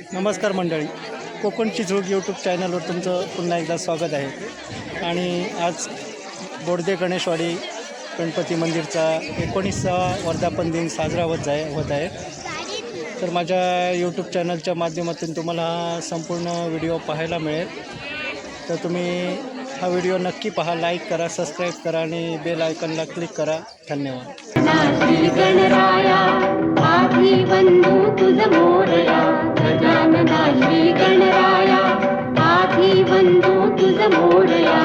नमस्कार मंडळी, कोकणची झोग यूट्यूब चॅनलवर तुमचं पुन्हा एकदा स्वागत आहे. आणि आज बोडदे गणेशवाडी गणपती मंदिरचा 19वा वर्धापन दिन साजरा होत आहे. तर माझ्या यूट्यूब चॅनलच्या माध्यमातून तुम्हाला हा संपूर्ण व्हिडिओ पाहायला मिळेल. तर तुम्ही हा व्हिडिओ नक्की पहा, लाईक करा, सबस्क्राईब करा आणि बेल आयकॉनला क्लिक करा. धन्यवाद. गणराया आधी बंधू तुझ मोरया, गजानना श्री गणराया आधी बंधू तुझ मोरया.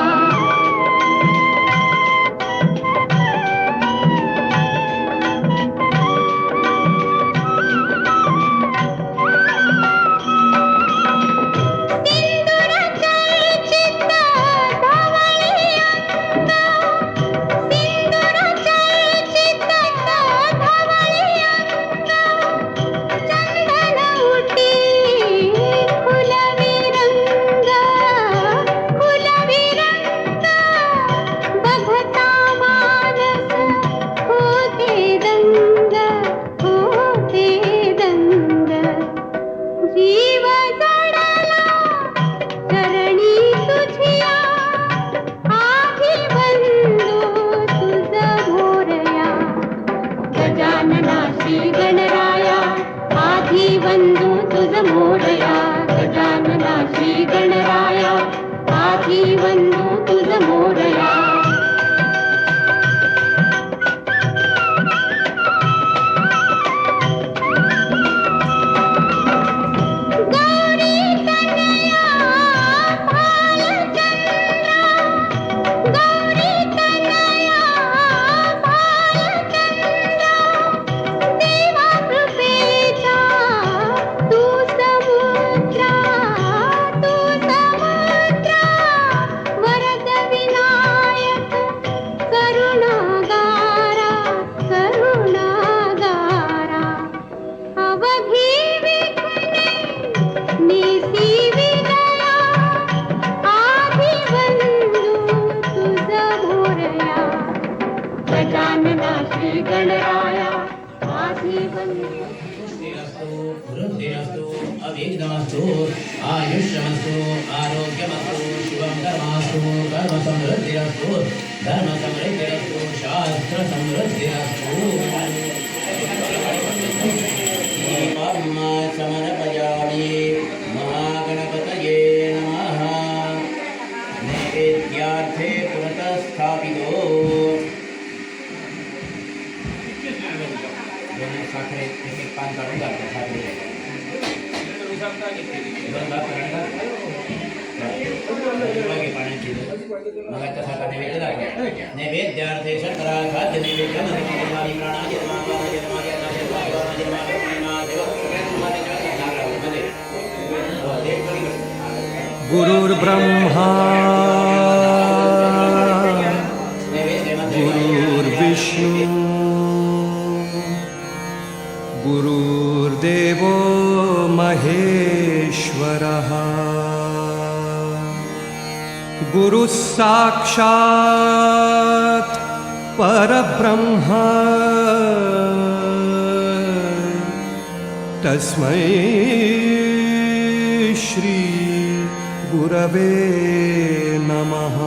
श्री गणराया आधी बंधू तुझ मोरया, गजानना श्री गणराया आधी बंधू तुझ मोरया. गजानना श्री गणराया आधी बंधू. वृद्धिरस्तु अविघ्नमस्तु आयुष्यमस्तु आरोग्यमस्तु शिवं धर्मास्तु कर्मसमृद्धिरस्तु धर्मसमृद्धिरस्तु शास्त्रसमृद्धिरस्तु. दीपं समर्पयामि महागणपतये नमः. नैवेद्यार्थे पुरतः स्थापितो साखरे एक पान काढून घालतात. साखरे पाण्याची मग आता साखर नैवेद्य लागले. नैवेद्यार्थे शर्करा खाद्य नैवेद्य गुरुर्ब्रह्मा गुरुर्विष्णू गुरुर्देवो महेश्वरः गुरुः साक्षात् परब्रह्म तस्मै श्री गुरवे नमः.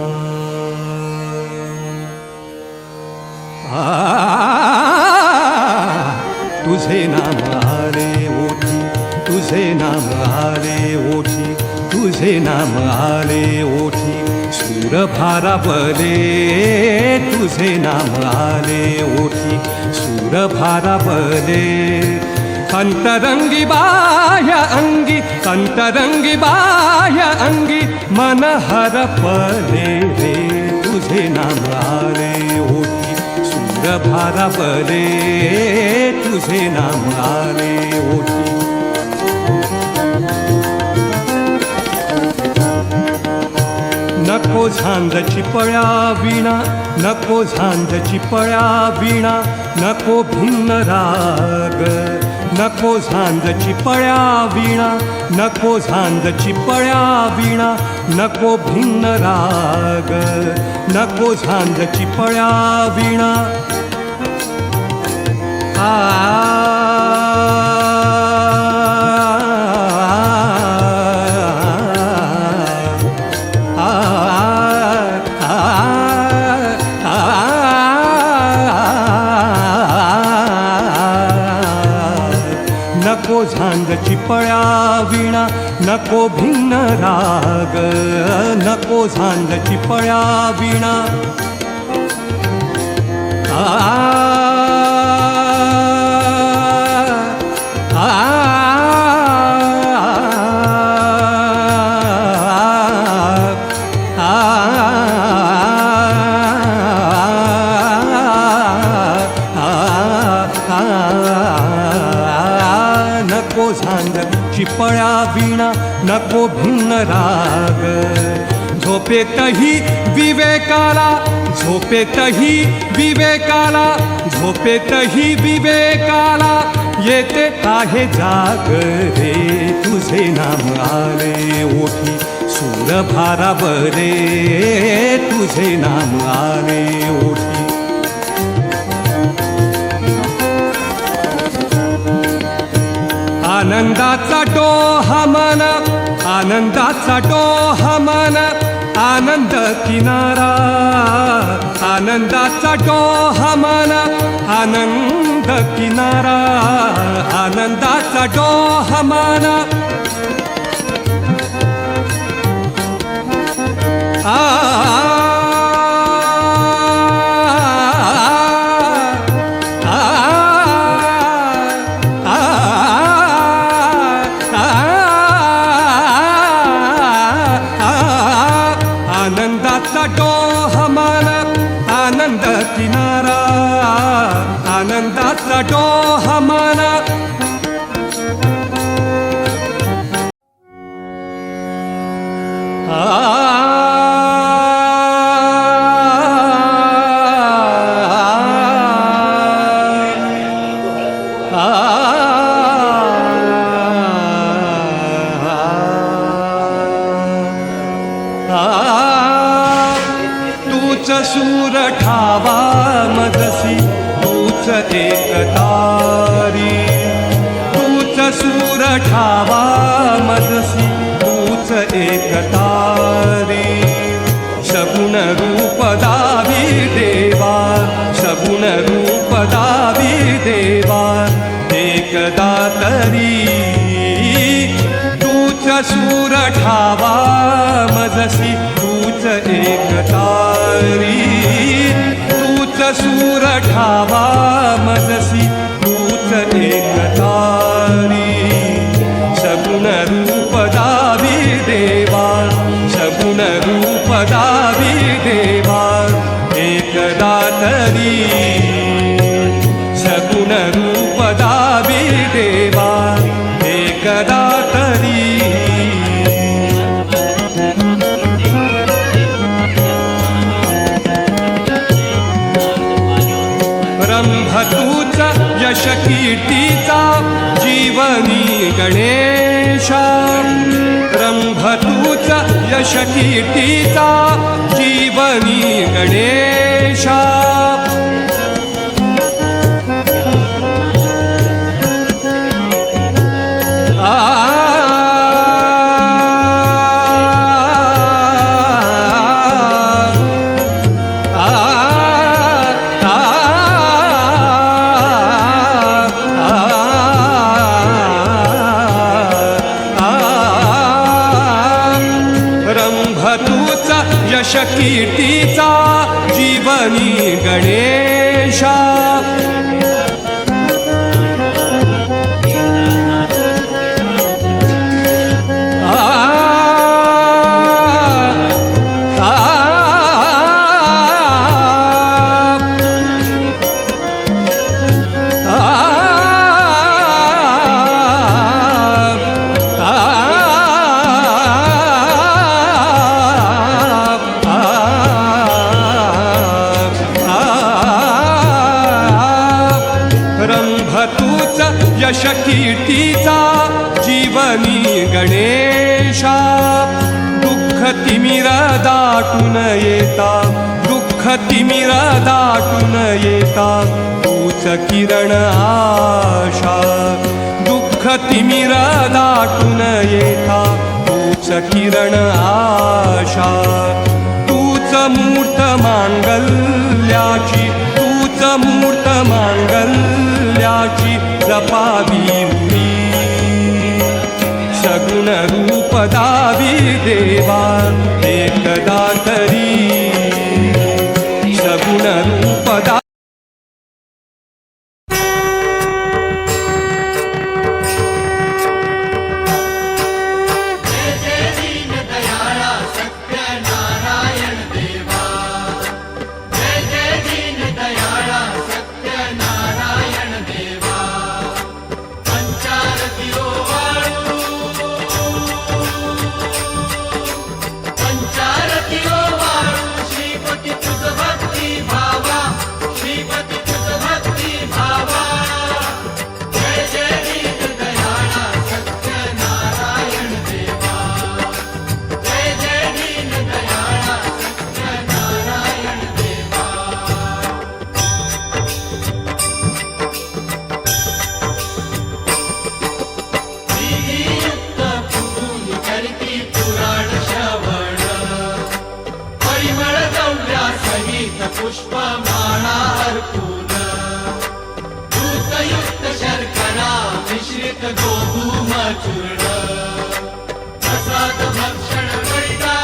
तुझे नाम आले ओठी, तुझे नाम आले ओठी, तुझे नाम आले ओठी, सूर भारावले. तुझे नाम आले ओठी, सूर भारावले. अंतरंगी बाह्य अंगी, अंतरंगी बाह्य अंगी, मन हरपले रे. तुझे नाम आले ओठी, सूर भारावले. तुझे नाम आले ओठी. नको झांजची पळ्या विणा, नको झांजची पळ्या विणा, नको भिन्न राग. नको झांजची पळ्या विणा, नको झांजची पळ्या विणा, नको भिन्न राग. नको झांजची पळ्या विणा. आ चिपळ्या विणा नको भिन्न राग, नको झांज चिपळ्या विणा. आ नको झांज चिपळ्या विणा नको भिन्न राग. झोपेतही विवेकाला, झोपेतही विवेकाला, झोपेतही विवेकाला येते आहे जाग रे. तुझे नाम आले ओठी सूर भारावरे, तुझे नाम आले ओठी. आनंदाचा डोहा मन, आनंदाचा डोहा मन, आनंद किनारा. आनंदाचा डोहा मन, आनंद किनारा. आनंदाचा डोहा मन. आनंदाचा डोहा मन, आनंद किनारा. आनंदाचा डोहा मन. तूच सूर ठावा मजसी, तूच एकतारी. तूच सूर ठावा मजसी, तूच एकतारी. सगुण रूप दावी देवा, सगुण रूप दावी देवा एकदा तरी. तूच सूर ठावा मजसी, तूच एकतारी. तूच सूर ठावा मजसी, तूच एकतारी. सगुण रूप दावी देवा, सगुण रूप दावी देवा एकदा तरी. सगुण रूप दावी देवा एकदा तरी. रंभ तूच यश कीर्तीचा जीवनी गणेशा. रंभ तूच यश कीर्तीचा जीवनी गणेशा. यश कीर्तीचा जीवनी गणेशा. यश कीर्तीचा जीवनी गणेशा. दुःख तिमिर दाटून येता, दुःख तिमिर दाटून येता तूच किरण आशा. दुःख तिमिर दाटून येता तूच किरण आशा. तूच मूर्त मांगल्याची, तूच मूर्त मांगल्याची जपावी मी. सगुण रूप दावी देवा एकदा तरी सगुण रूप दा पुष्पमाळा अर्पून दूतयुक्त शर्करा मिश्रित गोधूम चूर्ण प्रसाद भक्षण करिता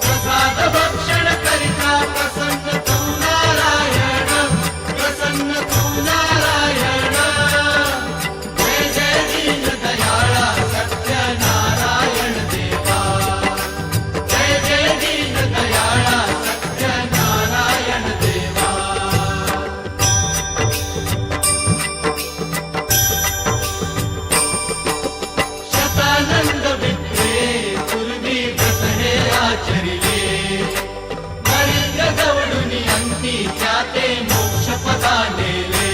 प्रसाद भक्षण करिता प्रसन्न तू नारायण प्रसन्न तू नारायण जय जय दीन दयाळा सत्य नारायण देवा जय जय दीन दयाळा सत्य नारायण देवा शतानंद विप्रे पूर्वी व्रत हे आचरिले नरेंद्र दवडुनी अंती त्याते मोक्ष पदा नेले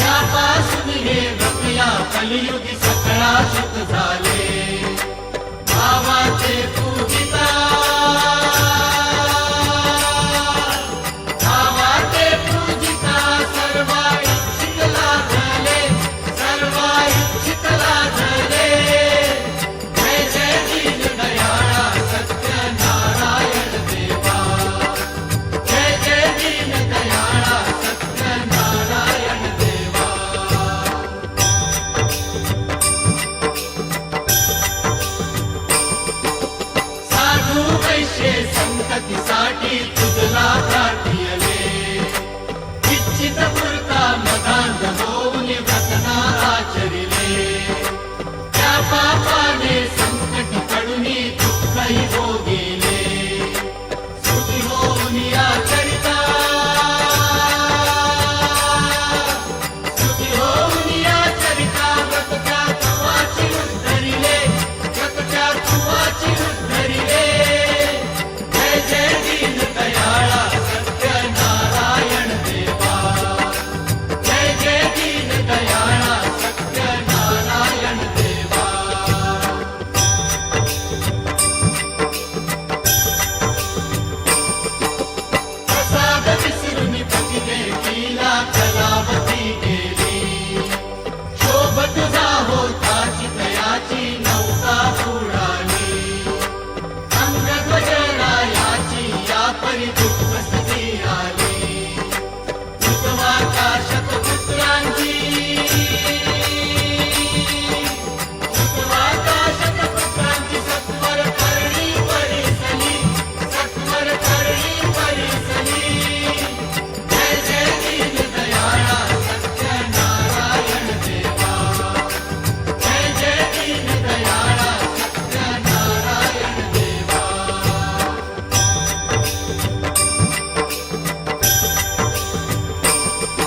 त्यापासून हे व्रत या कलियुगी सकळा शत झाले भावाचे पूजिता भावाचे पूजिता सर्वा इच्छित लाभले सर्वा इच्छित लाभले जय जय दीन दयाळा सत्य नारायण देवा जय जय दीन दयाळा सत्य नारायण देवा साधू वैश्य संततीसाठी तुझला प्रार्थियले इच्छित पुरता मदांध होऊन व्रतना आचरिले त्या पापाने संकट पडुनी दुःखही भोगिले सुखी होऊन आचरिता सुखी होऊन आचरिता व्रत त्या तुवाची उद्धरिले व्रत त्या तुवाची उद्धरिले जय जय दीन दयाळा सत्य नारायण देवा जय जय दीन दयाळा सत्य नारायण देवा प्रसाद विसरून पतिने केला कलावती गेली शोभ तुझा होताची दयाची नौका बुडाली अंगध्वजरायाची या परी दुःख स्थिती आली उद्वाकाशत पुत्रांची उद्वाकाशत पुत्रांची सत्वर करणी परिसली सत्वर करणी परिसली जय जय दीन दयाळा सत्य नारायण देवा जय जय दीन दयाळा सत्य नारायण देवा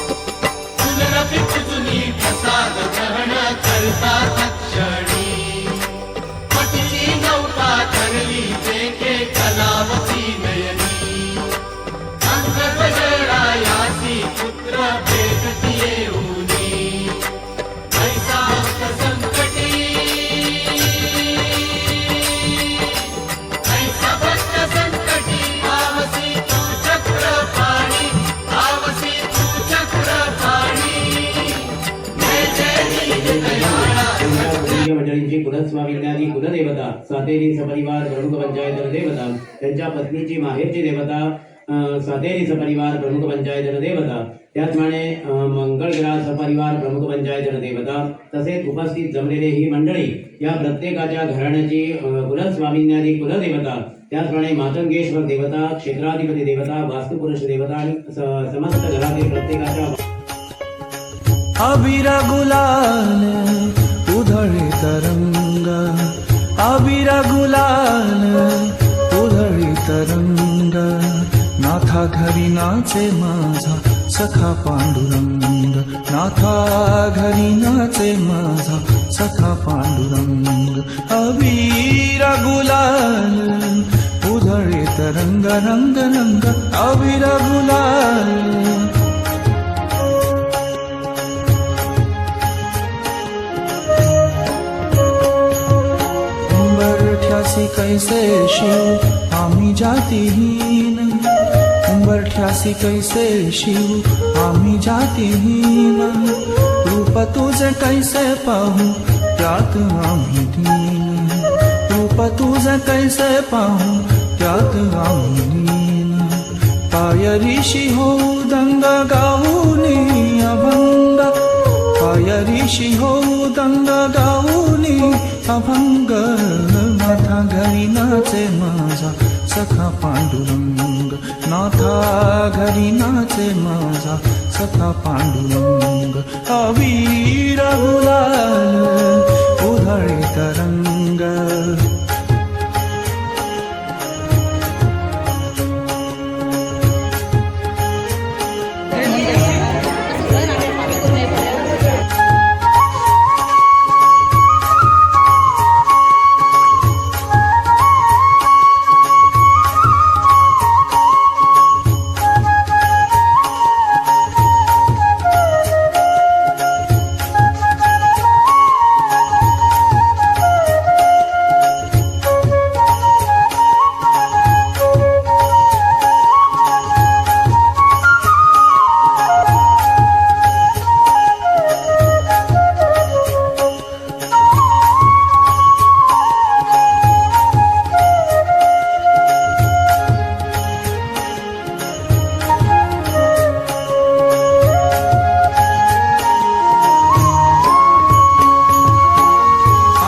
पुनरपि तुझुनी प्रसाद ग्रहण करता तत्क्षणी पतीची नौका करली जेके कलावती नयनी अंगध्वजरायासी पुत्र भेटती येऊनी ऐसा भक्त संकटी ऐसा भक्त संकटी आवसी तू चक्रपाणी आवसी तू चक्रपाणी जय जय दीन दयाळा मंडळींची कुलस्वामिन्यादी कुलदेवता सातेरी सपरिवार प्रमुख पंचायत देवता त्यांच्या पत्नीची माहेरची देवता सातेरी सपरिवार प्रमुख पंचायत देवता, त्याचप्रमाणे मंगळग्रास सपरिवार प्रमुख पंचायत देवता, तसेच उपस्थित जमलेले ही मंडळी या प्रत्येकाच्या घराण्याची कुलस्वामिन्यादी कुलदेवता, त्याचप्रमाणे मातंगेश्वर देवता, क्षेत्राधिपती देवता, वास्तुपुरुष देवता आणि समस्त घरातील प्रत्येकाच्या अबीर गुलाल उधळे तरंग, अबीर गुलाल उधळे तरंग, नाथा घरी नाचे माझा सखा पांडुरंग, नाथा घरी नाचे माझा सखा पांडुरंग, अबीर गुलाल उधळे तरंग रंग रंग, अबीर गुलाल उंबरठ्यासी कैसे शिव आम्ही जातीहीन, उंबरठ्यासी कैसे शिव आम्ही जातीहीन, रूप तुझे कैसे पाहू त्यात आम्ही दीन, रूप तुझे कैसे पाहू त्यात आम्ही दीन, पायरीशी होऊ दंग गाऊनी अभंग, पायरीशी होऊ दंग गाऊनी अभंग, नाथा घरी नाचे माझा सखा पांडुरंग, नाथा घरी नाचे माझा सखा पांडुरंग, अबीर गुलाल उधळे तरंग.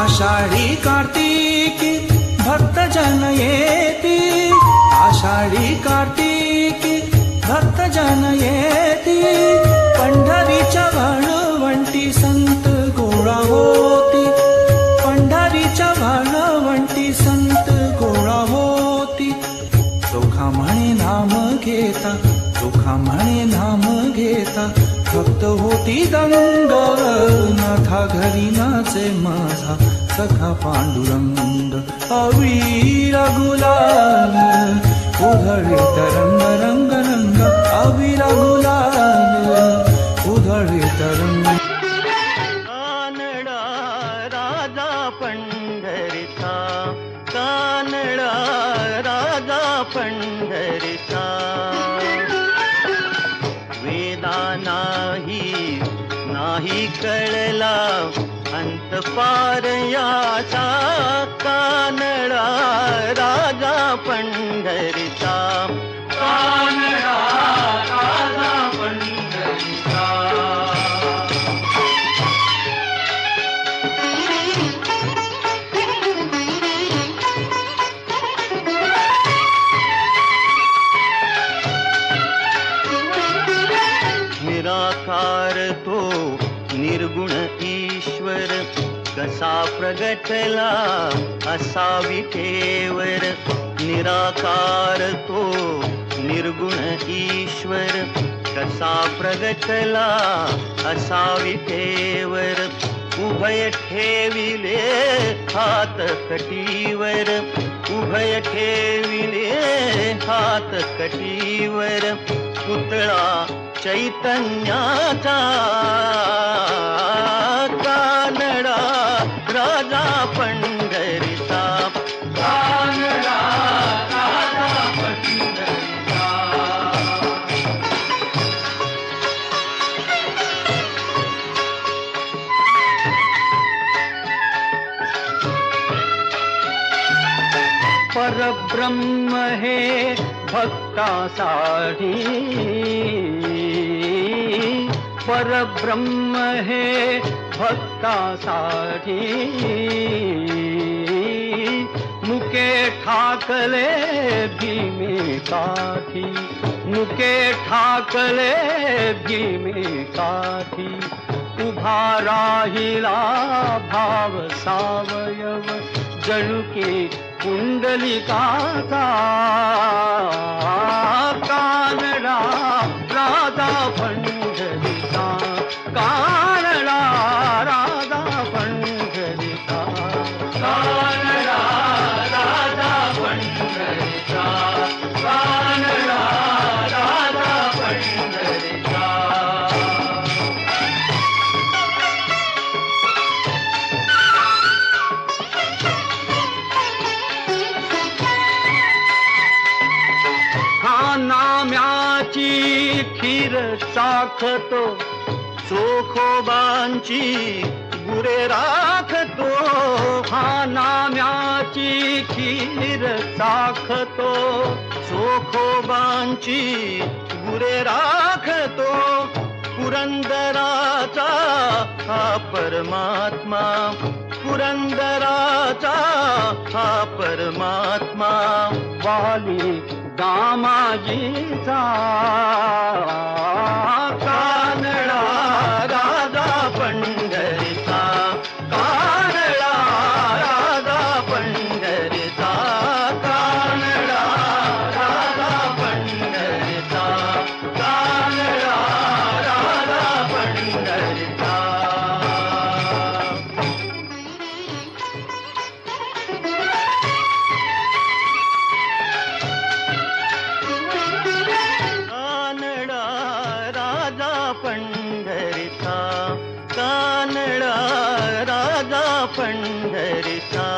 आषाढी कार्तिकी भक्तजन येती, आषाढी कार्तिकी भक्तजन येती, पंढरीच्या भाळवंटी संत गोळा होती, पंढरीच्या भाळवंटी संत गोळा होती, चोखा म्हणे नाम घेता, चोखा म्हणे नाम घेता, भक्त होती दंग, नाथा घरी नाचे माझा सखा पांडुरंग, अबीर गुलाल उधळे तरंग रंग रंग, अबीर गुलाल उधळे तरंग. कानडा राजा पंढरीचा, कानडा राजा पंढरीचा, वेदा नाही कळला अंत पार याचा, कानडा राजा पंढरीचा, कानडा राजा पंढरीचा. निराकार तो निर्गुण ईश्वर, कसा प्रगटला असा विठेवर, निराकार तो निर्गुण ईश्वर, कसा प्रगटला असा विठेवर, उभय ठेविले हात कटीवर, उभय ठेविले हात कटीवर, पुतळा चैतन्याचा, कानडा राजा पंढरीचा, कानडा राजा पंढरीचा. परब्रह्म हे भक्तासाठी परब्रह्म हे भक्तासाठी मुके ठाकले भीमेकाठी मुके ठाकले भीमेकाठी उभा राहिला भाव सावयव जणुके कुंडलिकाचा कानडा राजा पंढरीचा कानडा राजा पंढरीचा कानडा राजा पंढरीचा कानडा राजा पंढरीचा नाम्याची खीर चाखतो चोखोबांची गुरे राखतो हा नाम्याची खीर चाखतो चोखोबांची गुरे राखतो पुरंदराचा हा परमात्मा पुरंदराचा हा परमात्मा वाली दामाजीचा कानडा राजा पंढरीचा कानडा राजा पंढरीचा कानडा राजा पंढरीचा कानडा राजा पंढरीचा पंढरीचा कानडा राजा पंढरीचा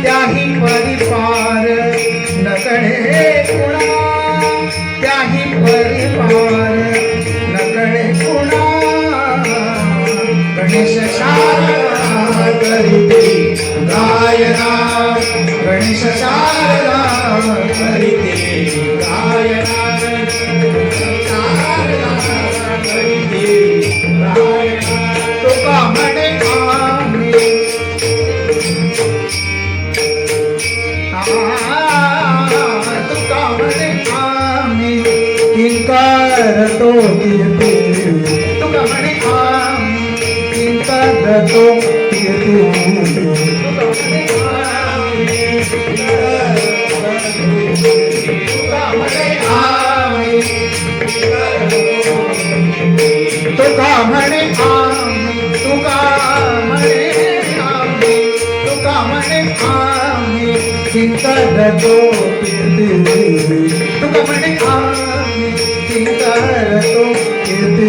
त्याही परिपार नकडे कुणा पार नकळे कुणा गणेश शारदा करीते गायना गणेश शारदा करीते गायना शारदा करीते गायना तुका म्हणे तुका म्हणे आम्ही किंकार तो कीर्ती तुका म्हणे आम्ही किंकार तो कीर्ती तुका म्हणे आम्ही तुका म्हणे आम्ही तुका म्हणे आम्ही तुका म्हणे आम्ही किंकार तो कीर्ती तुका म्हणे आम्ही किंकार तो कीर्ती